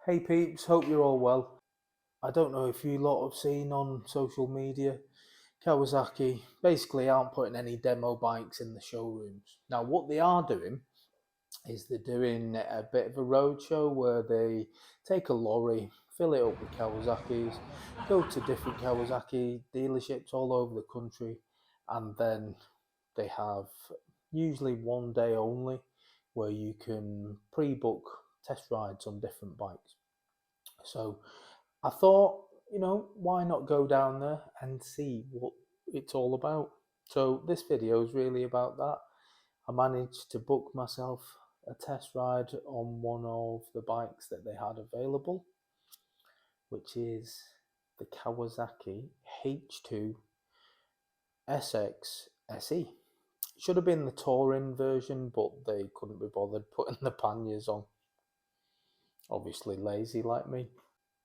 Hey peeps, hope you're all well. I don't know if you lot have seen on social media, Kawasaki basically aren't putting any demo bikes in the showrooms. Now what they are doing is they're doing a bit of a roadshow where they take a lorry, fill it up with Kawasaki's, go to different Kawasaki dealerships all over the country, and then they have usually one day only where you can pre-book test rides on different bikes. So I thought, why not go down there and see what it's all about? So this video is really about that. I managed to book myself a test ride on one of the bikes that they had available, which is the Kawasaki H2 SX SE. Should have been the touring version, but they couldn't be bothered putting the panniers on. Obviously lazy like me.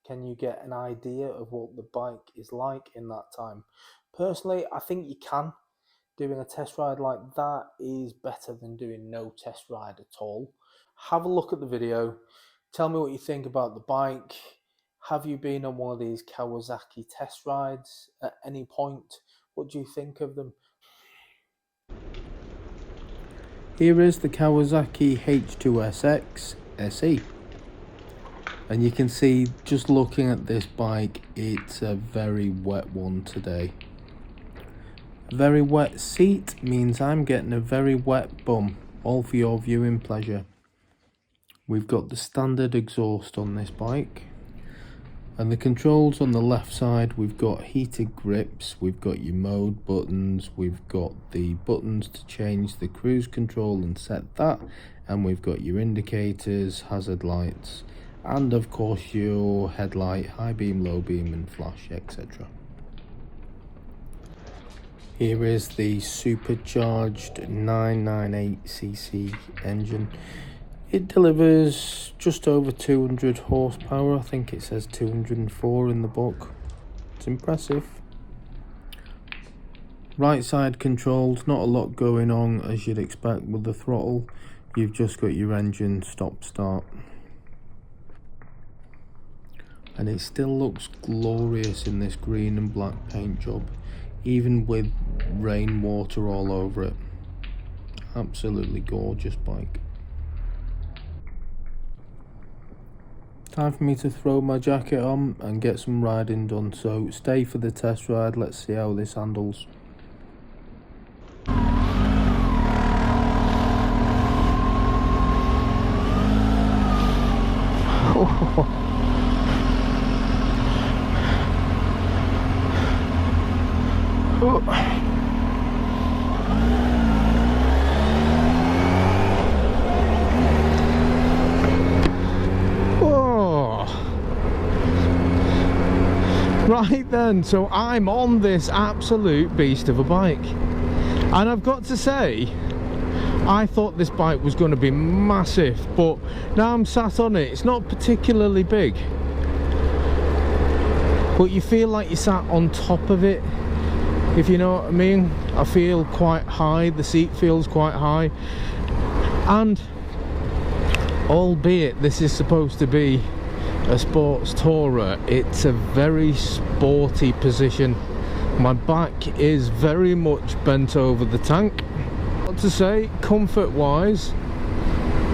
Can you get an idea of what the bike is like in that time? Personally, I think you can. Doing a test ride like that is better than doing no test ride at all. Have a look at the video. Tell me what you think about the bike. Have you been on one of these Kawasaki test rides at any point? What do you think of them? Here is the Kawasaki H2 SX SE. And you can see, just looking at this bike, it's a very wet one today. A very wet seat means I'm getting a very wet bum, all for your viewing pleasure. We've got the standard exhaust on this bike. And the controls on the left side, we've got heated grips, we've got your mode buttons, we've got the buttons to change the cruise control and set that, and we've got your indicators, hazard lights, and of course your headlight, high beam, low beam and flash, etc. Here is the supercharged 998cc engine. It delivers just over 200 horsepower. I think it says 204 in the book. It's impressive. Right side controls, not a lot going on as you'd expect with the throttle. You've just got your engine stop start. And it still looks glorious in this green and black paint job, even with rainwater all over it. Absolutely gorgeous bike. Time for me to throw my jacket on and get some riding done, so stay for the test ride. Let's see how this handles. Right then, so I'm on this absolute beast of a bike, and I've got to say, I thought this bike was going to be massive, but now I'm sat on it, it's not particularly big, but you feel like you sat on top of it, if you know what I mean. I feel quite high, the seat feels quite high, and albeit this is supposed to be a sports tourer, it's a very sporty position. My back is very much bent over the tank. What to say, comfort wise,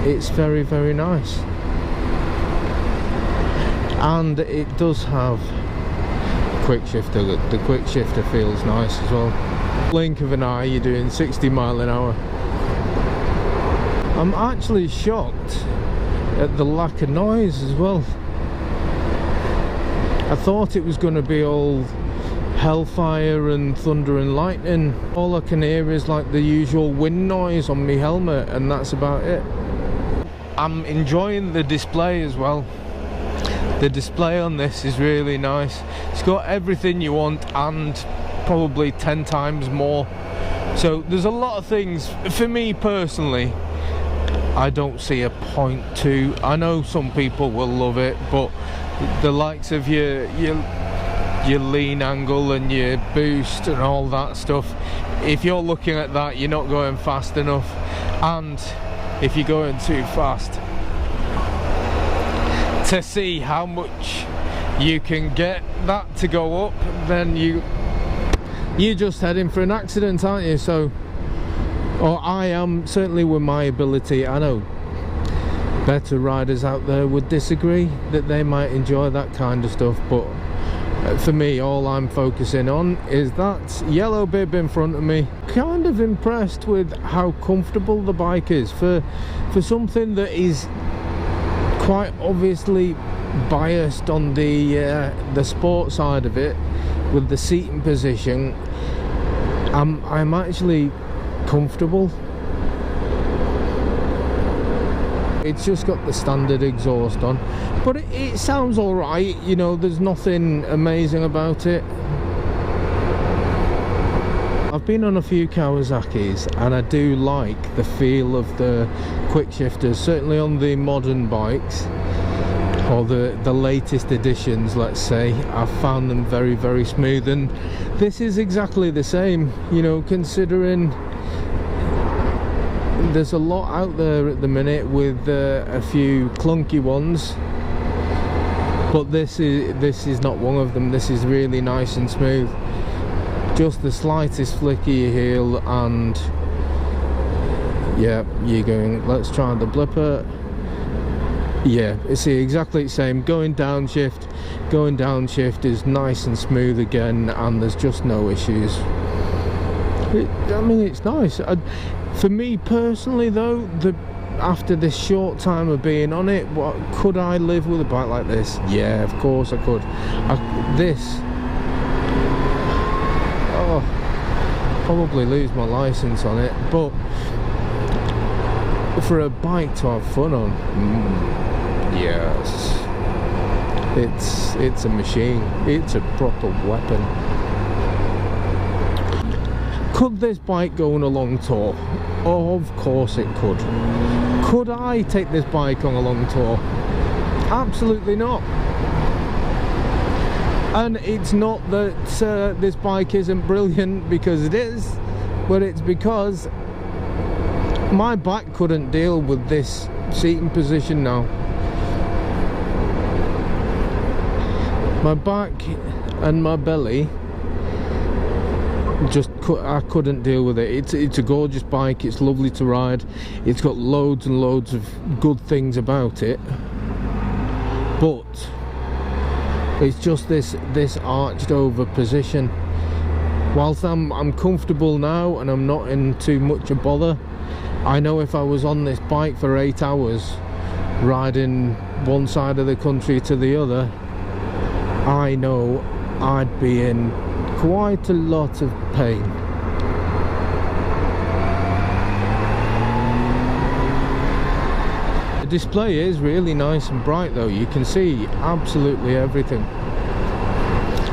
it's very, very nice, and it does have quick shifter. The quick shifter feels nice as well. Blink of an eye, you're doing 60 miles an hour. I'm actually shocked at the lack of noise as well. I thought it was going to be all hellfire and thunder and lightning. All I can hear is like the usual wind noise on my helmet, and that's about it. I'm enjoying the display as well. The display on this is really nice. It's got everything you want and probably 10 times more. So there's a lot of things, for me personally, I don't see a point to. I know some people will love it, but the likes of your lean angle and your boost and all that stuff, if you're looking at that, you're not going fast enough, and if you're going too fast, to see how much you can get that to go up, then you're just heading for an accident, aren't you? So, or I am, certainly with my ability. I know better riders out there would disagree, that they might enjoy that kind of stuff, but for me, all I'm focusing on is that yellow bib in front of me. Kind of impressed with how comfortable the bike is for something that is quite obviously biased on the sport side of it, with the seating position. I'm actually comfortable. It's just got the standard exhaust on, but it sounds alright, you know, there's nothing amazing about it. I've been on a few Kawasaki's and I do like the feel of the quick shifters, certainly on the modern bikes, or the latest editions, let's say. I've found them very, very smooth, and this is exactly the same, you know, considering there's a lot out there at the minute with a few clunky ones, but this is not one of them. This is really nice and smooth. Just the slightest flick of your heel and yeah, you're going, let's try the blipper. Yeah, it's exactly the same. Going downshift is nice and smooth again, and there's just no issues. I mean, it's nice. For me personally though, after this short time of being on it, could I live with a bike like this? Yeah, of course I could. Probably lose my license on it, but for a bike to have fun on, yes, it's a machine. It's a proper weapon. Could this bike go on a long tour? Oh, of course it could. Could I take this bike on a long tour? Absolutely not. And it's not that this bike isn't brilliant, because it is, but it's because my back couldn't deal with this seating position now. My back and my belly, I couldn't deal with it. It's a gorgeous bike, it's lovely to ride, it's got loads and loads of good things about it, but it's just this arched over position. Whilst I'm comfortable now and I'm not in too much a bother, I know if I was on this bike for 8 hours riding one side of the country to the other, I know I'd be in quite a lot of pain. The display is really nice and bright though. You can see absolutely everything.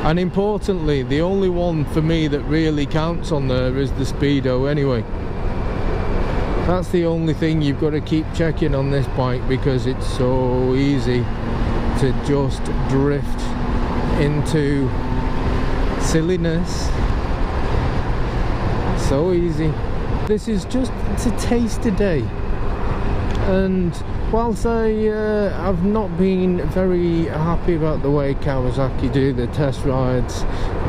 And importantly, the only one for me that really counts on there is the speedo anyway. That's the only thing you've got to keep checking on this bike, because it's so easy to just drift into silliness. So easy. This is just, it's a taster day, and whilst I've not been very happy about the way Kawasaki do the test rides,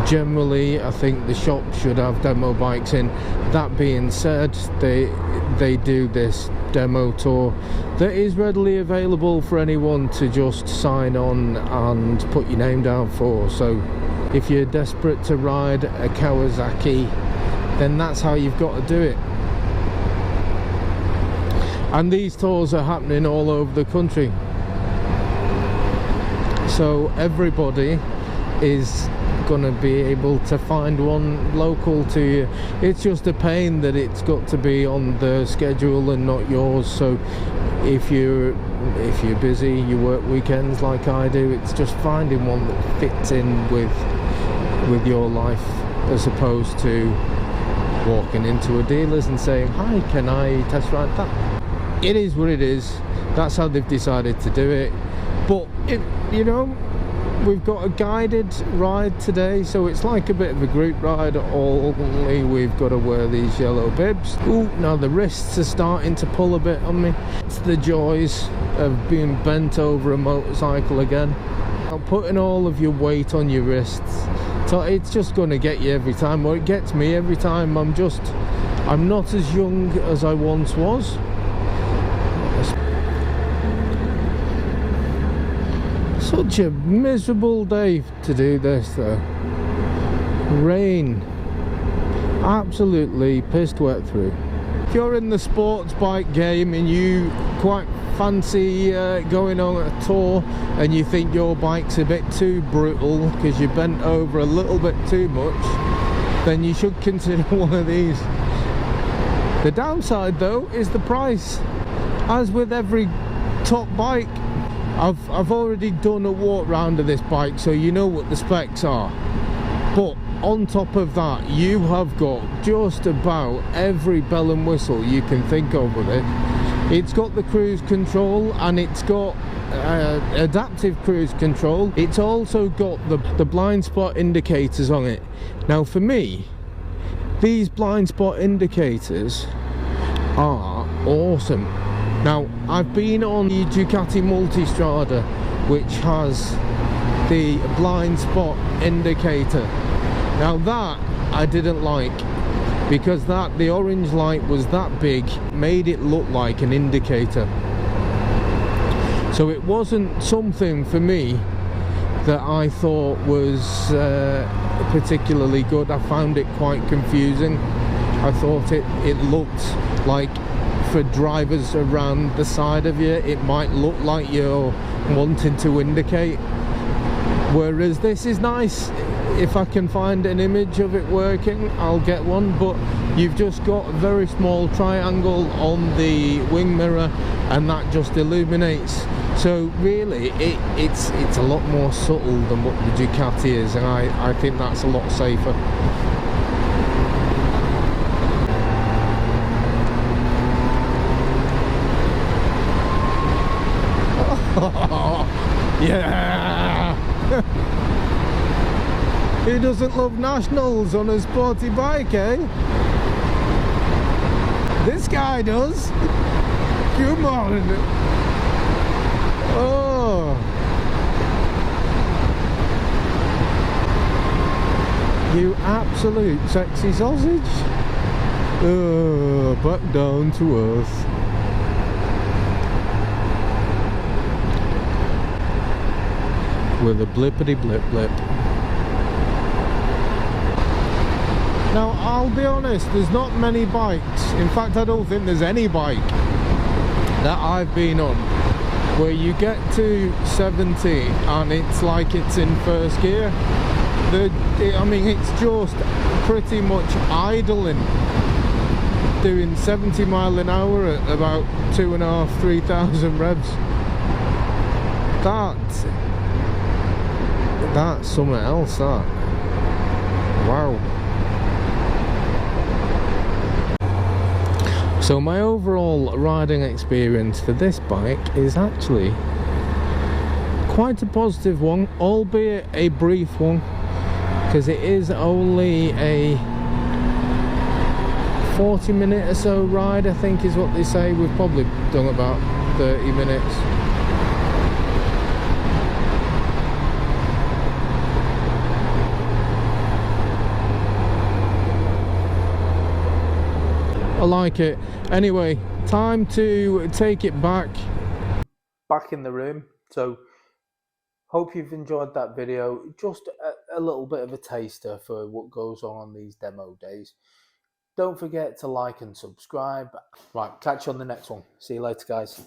generally I think the shop should have demo bikes in. That being said, they do this demo tour that is readily available for anyone to just sign on and put your name down for. So if you're desperate to ride a Kawasaki, then that's how you've got to do it. And these tours are happening all over the country, so everybody is gonna be able to find one local to you. It's just a pain that it's got to be on the schedule and not yours. So if you're busy, you work weekends like I do, it's just finding one that fits in with your life, as opposed to walking into a dealer's and saying, hi, can I test ride that? It is what it is. That's how they've decided to do it. But you know, we've got a guided ride today, so it's like a bit of a group ride, only we've got to wear these yellow bibs. Ooh, now the wrists are starting to pull a bit on me. It's the joys of being bent over a motorcycle again. Now, putting all of your weight on your wrists, so it's just going to get you every time, or it gets me every time. I'm not as young as I once was. Such a miserable day to do this though. Rain, absolutely pissed wet through. If you're in the sports bike game and you quite fancy going on a tour and you think your bike's a bit too brutal because you're bent over a little bit too much, then you should consider one of these. The downside though is the price. As with every top bike, I've already done a walk round of this bike, so you know what the specs are. But on top of that, you have got just about every bell and whistle you can think of with it. It's got the cruise control, and it's got adaptive cruise control. It's also got the blind spot indicators on it. Now for me, these blind spot indicators are awesome. Now, I've been on the Ducati Multistrada, which has the blind spot indicator. Now that I didn't like, because the orange light was that big, made it look like an indicator. So it wasn't something for me that I thought was particularly good. I found it quite confusing. I thought it looked like, for drivers around the side of you, it might look like you're wanting to indicate, whereas this is nice. If I can find an image of it working, I'll get one, but you've just got a very small triangle on the wing mirror and that just illuminates. So really it's a lot more subtle than what the Ducati is, and I think that's a lot safer. Yeah! Who doesn't love nationals on a sporty bike, eh? This guy does. Come on. Oh. You absolute sexy sausage. Oh, back down to earth. With a blippity blip blip. Now I'll be honest, there's not many bikes, in fact I don't think there's any bike that I've been on where you get to 70 and it's like it's in first gear. I mean, it's just pretty much idling, doing 70 mile an hour at about 2,500–3,000 revs. That's something else, that. Wow. So my overall riding experience for this bike is actually quite a positive one, albeit a brief one, because it is only a 40-minute or so ride, I think is what they say. We've probably done about 30 minutes. I like it. Anyway, time to take it back in the room. So hope you've enjoyed that video. Just a little bit of a taster for what goes on these demo days. Don't forget to like and subscribe. Right, catch you on the next one. See you later, guys.